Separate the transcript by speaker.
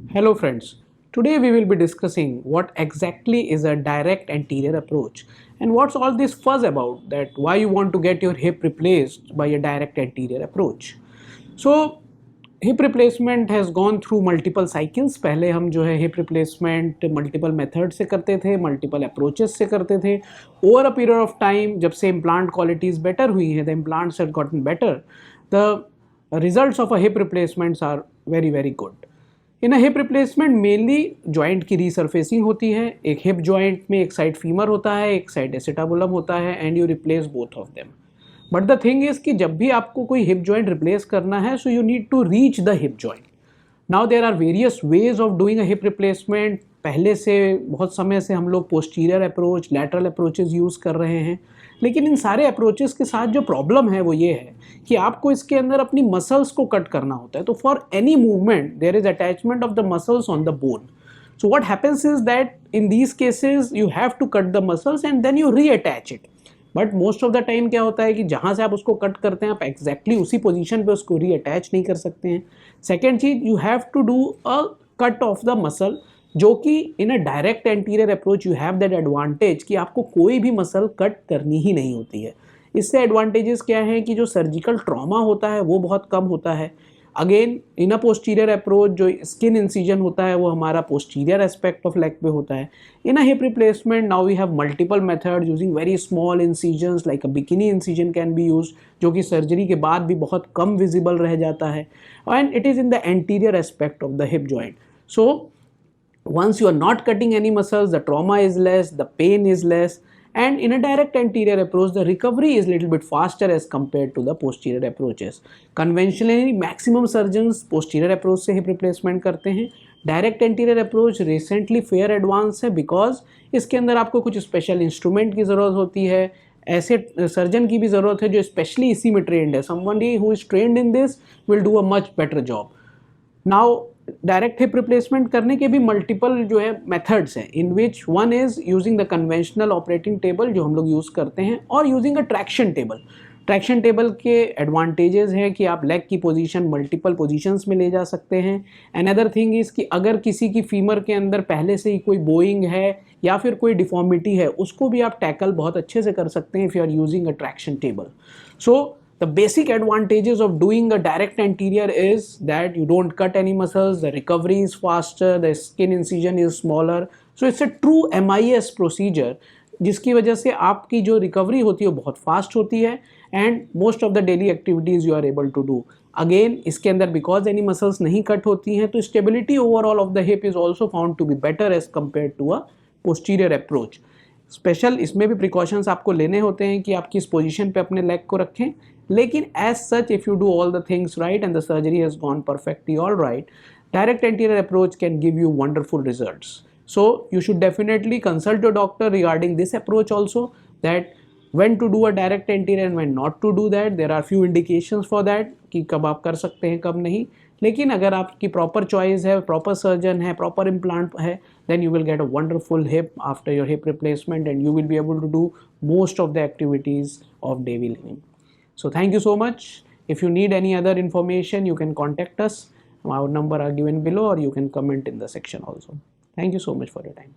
Speaker 1: Hello friends, today we will be discussing what exactly is a direct anterior approach and what's all this fuss about, that why you want to get your hip replaced by a direct anterior approach. So hip replacement has gone through multiple cycles. पहले हम जो है hip replacement multiple methods से करते थे, multiple approaches से करते थे. Over a period of time, जब से implant qualities better हुई हैं, the implants have gotten better, the results of a hip replacements are very good. In hip replacement mainly joint की रीसर्फेसिंग होती है. एक हिप जॉइंट में एक साइड फीमर होता है, एक साइड एसिटाबुलम होता है, and you replace both of them. But the thing is कि जब भी आपको कोई हिप जॉइंट रिप्लेस करना है, so you need to reach the hip joint. Now there are various ways of doing a hip replacement. पहले से बहुत समय से हम लोग posterior approach, lateral approaches use कर रहे हैं, लेकिन इन सारे अप्रोचेस के साथ जो प्रॉब्लम है वो ये है कि आपको इसके अंदर अपनी मसल्स को कट करना होता है. तो for any movement there is attachment of the muscles on the bone. So what happens is that in these cases you have to cut the muscles and then you reattach it. But most of the time क्या होता है कि जहाँ से आप उसको cut करते हैं, आप एग्जैक्टली उसी पोजीशन पे उसको रीअटैच नहीं कर सकते हैं. सेकेंड चीज, you have to do a cut of the muscle, जो कि in a direct anterior approach you have that advantage कि आपको कोई भी मसल कट करनी ही नहीं होती है. इससे एडवांटेजेस क्या हैं कि जो सर्जिकल ट्रॉमा होता है वो बहुत कम होता है. Again in a posterior approach जो स्किन इंसिजन होता है वो हमारा पोस्टीरियर एस्पेक्ट ऑफ लेग पे होता है. In a hip replacement now we have multiple method using very small incisions like a bikini incision can be use, जो कि सर्जरी के बाद भी बहुत कम विजिबल रह जाता है, and it is in the anterior aspect of the hip joint. So once you are not cutting any muscles, the trauma is less, the pain is less, and in a direct anterior approach the recovery is little bit faster as compared to the posterior approaches. Conventionally maximum surgeons posterior approach से hip replacement करते हैं. Direct anterior approach recently fair advance है because इसके अंदर आपको कुछ special instrument की ज़रूरत होती है, ऐसे सर्जन की भी ज़रूरत है जो स्पेशली इसी में ट्रेंड है. Somebody who is trained in this will do a much better job. Now direct hip replacement करने के भी मल्टीपल जो है मेथड्स हैं, in which one is using the conventional operating table जो हम लोग यूज़ करते हैं, और using a traction table. Traction table के एडवांटेजेस हैं कि आप लेग की पोजीशन मल्टीपल पोजीशंस में ले जा सकते हैं. अनदर थिंग इज़ कि अगर किसी की फीमर के अंदर पहले से ही कोई बोइंग है या फिर कोई डिफॉर्मिटी है, उसको भी आप टैकल बहुत अच्छे से कर सकते हैं if you are using a traction table. So the basic advantages of doing a direct anterior is that you don't cut any muscles, the recovery is faster, the skin incision is smaller. So it's a true MIS procedure जिसकी वजह से आपकी जो recovery होती है वो बहुत fast होती है, and most of the daily activities you are able to do. Again इसके अंदर बिकॉज एनी मसल्स नहीं कट होती हैं, तो stability overall of the hip is also found to be better as compare to a posterior approach. Special इसमें भी precautions आपको लेने होते हैं कि आप किस पोजीशन पे अपने लेग को रखें, लेकिन as such if you do all the things right and the surgery has gone perfectly all right, direct anterior approach can give you wonderful results. So you should definitely consult your doctor regarding this approach also, that when to do a direct anterior and when not to do that. There are few indications for that कि कब आप कर सकते हैं कब नहीं, लेकिन अगर आपकी प्रॉपर चॉइस है, प्रॉपर सर्जन है, प्रॉपर इम्प्लांट है, then you will get a wonderful hip after your hip replacement and you will be able to do most of the activities of daily living. So thank you so much. If you need any other information, you can contact us. Our number are given below, or you can comment in the section also. Thank you so much for your time.